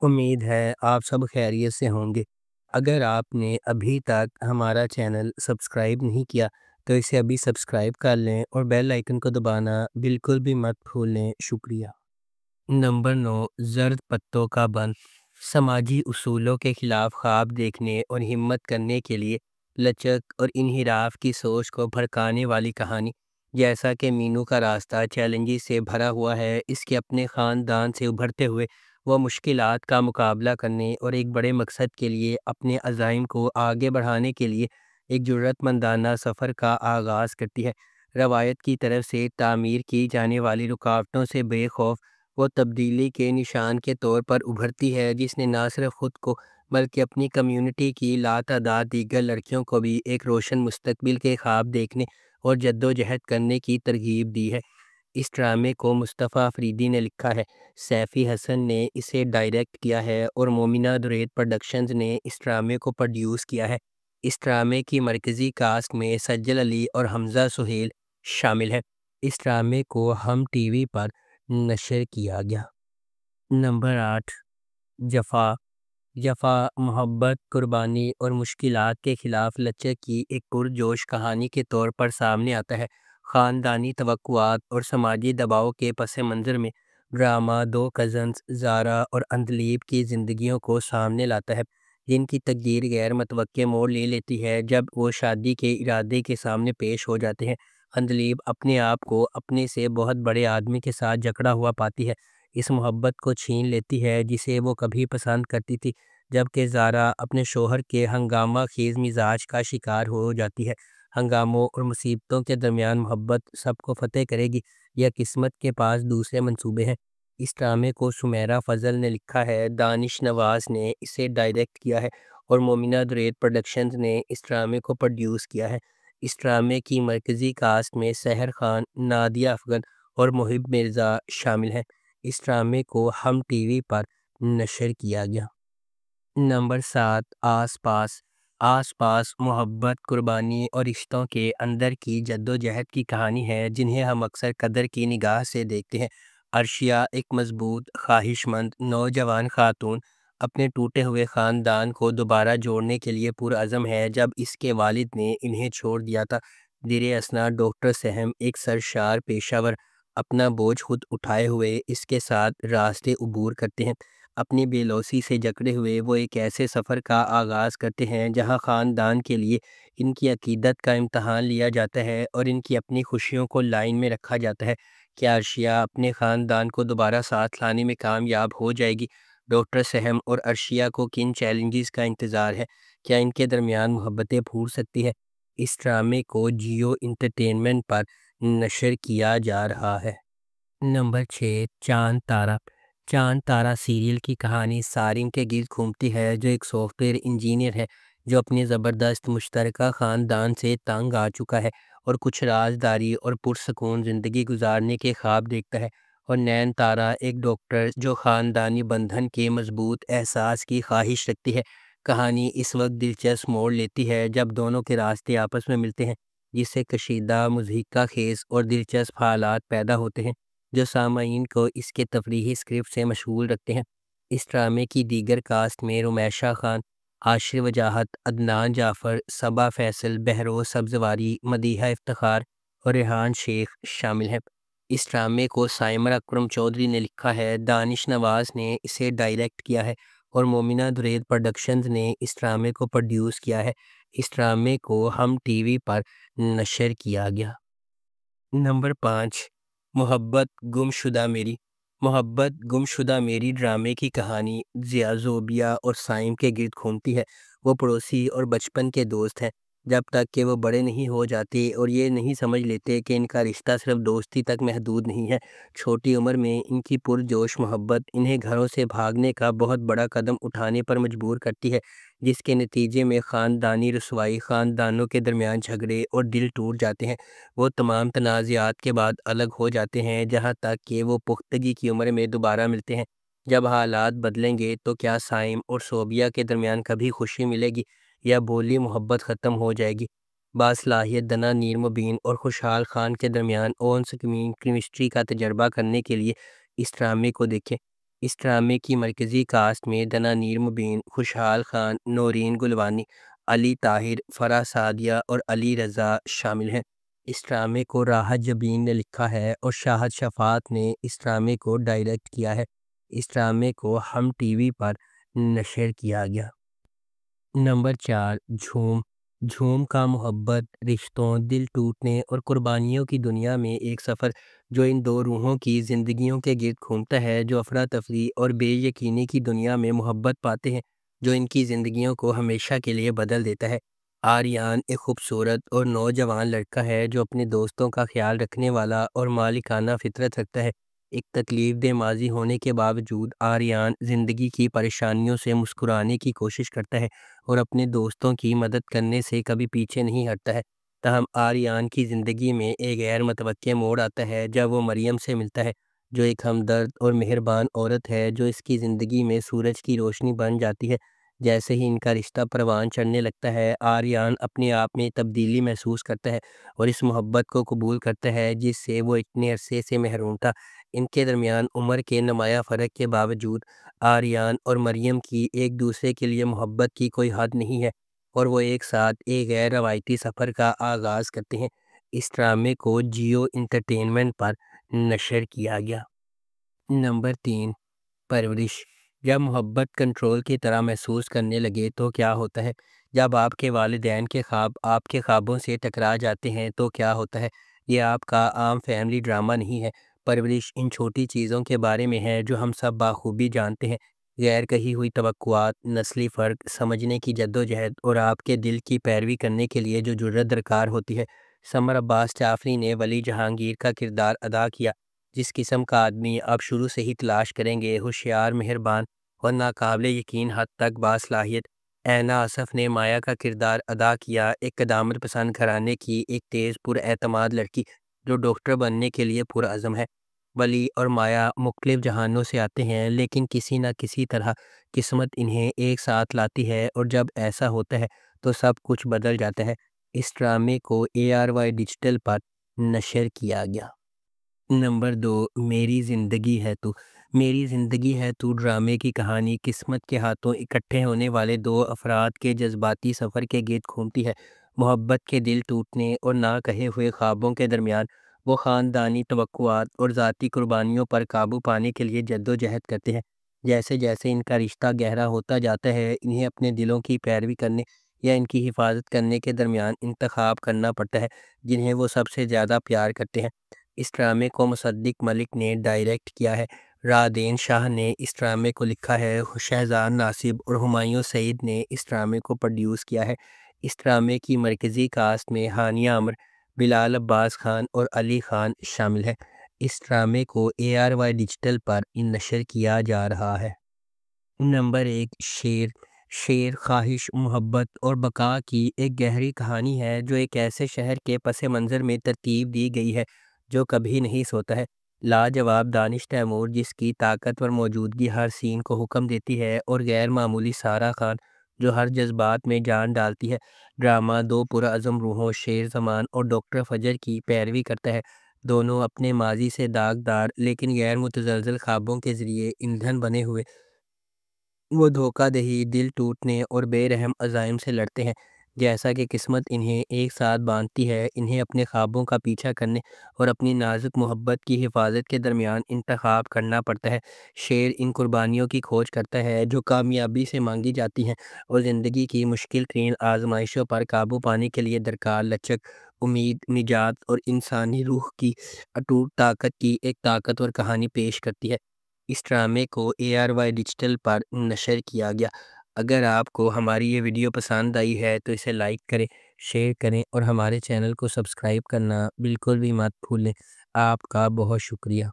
امید ہے آپ سب خیریت سے ہوں گے۔ اگر آپ نے ابھی تک ہمارا چینل سبسکرائب نہیں کیا تو اسے ابھی سبسکرائب کر لیں اور بیل آئیکن کو دبانا بالکل بھی مت بھولیں۔ شکریہ۔ نمبر 9، زرد پتوں کا بند۔ سماجی اصولوں کے خلاف خواب دیکھنے اور ہمت کرنے کے لیے لچک اور انحراف کی سوچ کو بھڑکانے والی کہانی۔ جیسا کہ مینو کا راستہ چیلنجز سے بھرا ہوا ہے، اس کے اپنے خاندان سے ابھرتے ہوئے وہ مشکلات کا مقابلہ کرنے اور ایک بڑے مقصد کے لیے اپنے عزائم کو آگے بڑھانے کے لیے ایک جرأت مندانہ سفر کا آغاز کرتی ہے۔ روایت کی طرف سے تعمیر کی جانے والی رکاوٹوں سے بے خوف وہ تبدیلی کے نشان کے طور پر ابھرتی ہے، جس نے نہ صرف خود کو بلکہ اپنی کمیونٹی کی لاتعداد دیگر لڑکیوں کو بھی ایک روشن مستقبل کے خواب دیکھنے اور جدوجہد کرنے کی ترغیب دی ہے۔ اس ڈرامے کو مصطفیٰ فریدی نے لکھا ہے، سیفی حسن نے اسے ڈائریکٹ کیا ہے اور مومنہ درید پروڈکشنز نے اس ڈرامے کو پروڈیوس کیا ہے۔ اس ڈرامے کی مرکزی کاسٹ میں سجل علی اور حمزہ سہیل شامل ہیں۔ اس ڈرامے کو ہم ٹی وی پر نشر کیا گیا۔ نمبر 8، جفا۔ جفا محبت، قربانی اور مشکلات کے خلاف لچک کی ایک پرجوش کہانی کے طور پر سامنے آتا ہے۔ خاندانی توقعات اور سماجی دباؤ کے پس منظر میں ڈرامہ دو کزنز زارا اور اندلیب کی زندگیوں کو سامنے لاتا ہے، جن کی تقدیر غیر متوقع موڑ لے لیتی ہے جب وہ شادی کے ارادے کے سامنے پیش ہو جاتے ہیں۔ اندلیب اپنے آپ کو اپنے سے بہت بڑے آدمی کے ساتھ جکڑا ہوا پاتی ہے، اس محبت کو چھین لیتی ہے جسے وہ کبھی پسند کرتی تھی، جبکہ زارا اپنے شوہر کے ہنگامہ خیز مزاج کا شکار ہو جاتی ہے۔ ہنگاموں اور مصیبتوں کے درمیان محبت سب کو فتح کرے گی یا قسمت کے پاس دوسرے منصوبے ہیں؟ اس ڈرامے کو سمیرہ فضل نے لکھا ہے، دانش نواز نے اسے ڈائریکٹ کیا ہے اور مومنہ درید پروڈکشنز نے اس ڈرامے کو پروڈیوس کیا ہے۔ اس ڈرامے کی مرکزی کاسٹ میں سحر خان، نادیہ افغن اور محب مرزا شامل ہیں۔ اس ڈرامے کو ہم ٹی وی پر نشر کیا گیا۔ نمبر 7، آس پاس۔ آس پاس محبت، قربانی اور رشتوں کے اندر کی جدوجہد کی کہانی ہے جنہیں ہم اکثر قدر کی نگاہ سے دیکھتے ہیں۔ عرشیہ ایک مضبوط، خواہش مند نوجوان خاتون اپنے ٹوٹے ہوئے خاندان کو دوبارہ جوڑنے کے لیے پرعزم ہے۔ جب اس کے والد نے انہیں چھوڑ دیا تھا، زیر اثنا ڈاکٹر سہم، ایک سرشار پیشہ ور، اپنا بوجھ خود اٹھائے ہوئے اس کے ساتھ راستے عبور کرتے ہیں۔ اپنی بے لوثی سے جکڑے ہوئے وہ ایک ایسے سفر کا آغاز کرتے ہیں جہاں خاندان کے لیے ان کی عقیدت کا امتحان لیا جاتا ہے اور ان کی اپنی خوشیوں کو لائن میں رکھا جاتا ہے۔ کیا عرشیہ اپنے خاندان کو دوبارہ ساتھ لانے میں کامیاب ہو جائے گی؟ ڈاکٹر سہم اور عرشیہ کو کن چیلنجز کا انتظار ہے؟ کیا ان کے درمیان محبتیں پھوٹ سکتی ہے؟ اس ڈرامے کو جیو انٹرٹینمنٹ پر نشر کیا جا رہا ہے۔ نمبر 6، چاند تارا۔ چاند تارا سیریل کی کہانی سارم کے گرد گھومتی ہے، جو ایک سافٹ ویئر انجینئر ہے جو اپنی زبردست مشترکہ خاندان سے تنگ آ چکا ہے اور کچھ رازداری اور پرسکون زندگی گزارنے کے خواب دیکھتا ہے، اور نین تارا ایک ڈاکٹر جو خاندانی بندھن کے مضبوط احساس کی خواہش رکھتی ہے۔ کہانی اس وقت دلچسپ موڑ لیتی ہے جب دونوں کے راستے آپس میں ملتے ہیں، جس سے کشیدہ، مضحکہ خیز اور دلچسپ حالات پیدا ہوتے ہیں جو سامعین کو اس کے تفریحی اسکرپٹ سے مشغول رکھتے ہیں۔ اس ڈرامے کی دیگر کاسٹ میں رومیشہ خان، عاشر وجاہت، عدنان جعفر، صبا فیصل، بہروز سبزواری، مدیحہ افتخار اور ریحان شیخ شامل ہیں۔ اس ڈرامے کو سائمر اکرم چودھری نے لکھا ہے، دانش نواز نے اسے ڈائریکٹ کیا ہے اور مومنہ درید پروڈکشنز نے اس ڈرامے کو پروڈیوس کیا ہے۔ اس ڈرامے کو ہم ٹی وی پر نشر کیا گیا۔ نمبر 5، محبت گم شدہ میری۔ محبت گم شدہ میری ڈرامے کی کہانی ضیا، زوبیہ اور سائم کے گرد گھومتی ہے۔ وہ پڑوسی اور بچپن کے دوست ہیں جب تک کہ وہ بڑے نہیں ہو جاتے اور یہ نہیں سمجھ لیتے کہ ان کا رشتہ صرف دوستی تک محدود نہیں ہے۔ چھوٹی عمر میں ان کی پرجوش محبت انہیں گھروں سے بھاگنے کا بہت بڑا قدم اٹھانے پر مجبور کرتی ہے، جس کے نتیجے میں خاندانی رسوائی، خاندانوں کے درمیان جھگڑے اور دل ٹوٹ جاتے ہیں۔ وہ تمام تنازعات کے بعد الگ ہو جاتے ہیں جہاں تک کہ وہ پختگی کی عمر میں دوبارہ ملتے ہیں۔ جب حالات بدلیں گے تو کیا سائم اور صوبیہ کے درمیان کبھی خوشی ملے گی یا بولی محبت ختم ہو جائے گی؟ باصلاحیت دنا نیر مبین اور خوشحال خان کے درمیان آن سکرین کیمسٹری کا تجربہ کرنے کے لیے اس ڈرامے کو دیکھیں۔ اس ڈرامے کی مرکزی کاسٹ میں دنانیر مبین، خوشحال خان، نورین گلوانی، علی طاہر، فرح سعدیہ اور علی رضا شامل ہیں۔ اس ڈرامے کو راحت جبین نے لکھا ہے اور شاہد شفاعت نے اس ڈرامے کو ڈائریکٹ کیا ہے۔ اس ڈرامے کو ہم ٹی وی پر نشر کیا گیا۔ نمبر 4، جھوم۔ جھوم کا محبت، رشتوں، دل ٹوٹنے اور قربانیوں کی دنیا میں ایک سفر جو ان دو روحوں کی زندگیوں کے گرد گھومتا ہے، جو افراتفری اور بے یقینی کی دنیا میں محبت پاتے ہیں، جو ان کی زندگیوں کو ہمیشہ کے لیے بدل دیتا ہے۔ آریان ایک خوبصورت اور نوجوان لڑکا ہے جو اپنے دوستوں کا خیال رکھنے والا اور مالکانہ فطرت رکھتا ہے۔ ایک تکلیف دہ ماضی ہونے کے باوجود آریان زندگی کی پریشانیوں سے مسکرانے کی کوشش کرتا ہے اور اپنے دوستوں کی مدد کرنے سے کبھی پیچھے نہیں ہٹتا ہے۔ تاہم آریان کی زندگی میں ایک غیر متوقع موڑ آتا ہے جب وہ مریم سے ملتا ہے، جو ایک ہمدرد اور مہربان عورت ہے جو اس کی زندگی میں سورج کی روشنی بن جاتی ہے۔ جیسے ہی ان کا رشتہ پروان چڑھنے لگتا ہے، آریان اپنے آپ میں تبدیلی محسوس کرتا ہے اور اس محبت کو قبول کرتا ہے جس سے وہ اتنے عرصے سے محروم تھا۔ ان کے درمیان عمر کے نمایاں فرق کے باوجود آریان اور مریم کی ایک دوسرے کے لیے محبت کی کوئی حد نہیں ہے اور وہ ایک ساتھ ایک غیر روایتی سفر کا آغاز کرتے ہیں۔ اس ڈرامے کو جیو انٹرٹینمنٹ پر نشر کیا گیا۔ نمبر 3، پرورش۔ جب محبت کنٹرول کی طرح محسوس کرنے لگے تو کیا ہوتا ہے؟ جب آپ کے والدین کے خواب آپ کے خوابوں سے ٹکرا جاتے ہیں تو کیا ہوتا ہے؟ یہ آپ کا عام فیملی ڈرامہ نہیں ہے۔ پرورش ان چھوٹی چیزوں کے بارے میں ہے جو ہم سب بخوبی جانتے ہیں: غیر کہی ہوئی توقعات، نسلی فرق، سمجھنے کی جدوجہد اور آپ کے دل کی پیروی کرنے کے لیے جو جرأت درکار ہوتی ہے۔ سمر عباس جعفری نے ولی جہانگیر کا کردار ادا کیا۔ جس قسم کا آدمی آپ شروع سے ہی تلاش کریں گے، ہوشیار، مہربان اور ناقابل یقین حد تک باصلاحیت۔ اینا آصف نے مایا کا کردار ادا کیا، ایک قدامت پسند گھرانے کی ایک تیز پر اعتماد لڑکی جو ڈاکٹر بننے کے لیے پرعزم ہے۔ ولی اور مایا مختلف جہانوں سے آتے ہیں لیکن کسی نہ کسی طرح قسمت انہیں ایک ساتھ لاتی ہے اور جب ایسا ہوتا ہے تو سب کچھ بدل جاتا ہے۔ اس ڈرامے کو ARY ڈیجیٹل پر نشر کیا گیا۔ نمبر 2، میری زندگی ہے تو۔ میری زندگی ہے تو ڈرامے کی کہانی قسمت کے ہاتھوں اکٹھے ہونے والے دو افراد کے جذباتی سفر کے گرد گھومتی ہے۔ محبت کے دل ٹوٹنے اور نہ کہے ہوئے خوابوں کے درمیان وہ خاندانی توقعات اور ذاتی قربانیوں پر قابو پانے کے لیے جدوجہد کرتے ہیں۔ جیسے جیسے ان کا رشتہ گہرا ہوتا جاتا ہے، انہیں اپنے دلوں کی پیروی کرنے یا ان کی حفاظت کرنے کے درمیان انتخاب کرنا پڑتا ہے جنہیں وہ سب سے زیادہ پیار کرتے ہیں۔ اس ڈرامے کو مصدق ملک نے ڈائریکٹ کیا ہے، رادین شاہ نے اس ڈرامے کو لکھا ہے، شہزاد ناصب اور ہمایوں سعید نے اس ڈرامے کو پروڈیوس کیا ہے۔ اس ڈرامے کی مرکزی کاسٹ میں ہانیہ عمر، بلال عباس خان اور علی خان شامل ہیں۔ اس ڈرامے کو ARY ڈیجیٹل پر نشر کیا جا رہا ہے۔ نمبر 1، شیر۔ شیر خواہش، محبت اور بقا کی ایک گہری کہانی ہے جو ایک ایسے شہر کے پس منظر میں ترتیب دی گئی ہے جو کبھی نہیں سوتا ہے۔ لاجواب دانش تیمور جس کی طاقتور موجودگی ہر سین کو حکم دیتی ہے، اور غیر معمولی سارہ خان جو ہر جذبات میں جان ڈالتی ہے۔ ڈرامہ دو پرعزم روحوں شیر زمان اور ڈاکٹر فجر کی پیروی کرتا ہے۔ دونوں اپنے ماضی سے داغدار لیکن غیر متزلزل خوابوں کے ذریعے ایندھن بنے ہوئے وہ دھوکہ دہی، دل ٹوٹنے اور بے رحم عزائم سے لڑتے ہیں۔ جیسا کہ قسمت انہیں ایک ساتھ باندھتی ہے، انہیں اپنے خوابوں کا پیچھا کرنے اور اپنی نازک محبت کی حفاظت کے درمیان انتخاب کرنا پڑتا ہے۔ شیر ان قربانیوں کی کھوج کرتا ہے جو کامیابی سے مانگی جاتی ہیں اور زندگی کی مشکل ترین آزمائشوں پر قابو پانے کے لیے درکار لچک، امید، نجات اور انسانی روح کی اٹوٹ طاقت کی ایک طاقتور کہانی پیش کرتی ہے۔ اس ڈرامے کو ARY ڈیجیٹل پر نشر کیا گیا۔ اگر آپ کو ہماری یہ ویڈیو پسند آئی ہے تو اسے لائک کریں، شیئر کریں اور ہمارے چینل کو سبسکرائب کرنا بالکل بھی مت بھولیں۔ آپ کا بہت شکریہ۔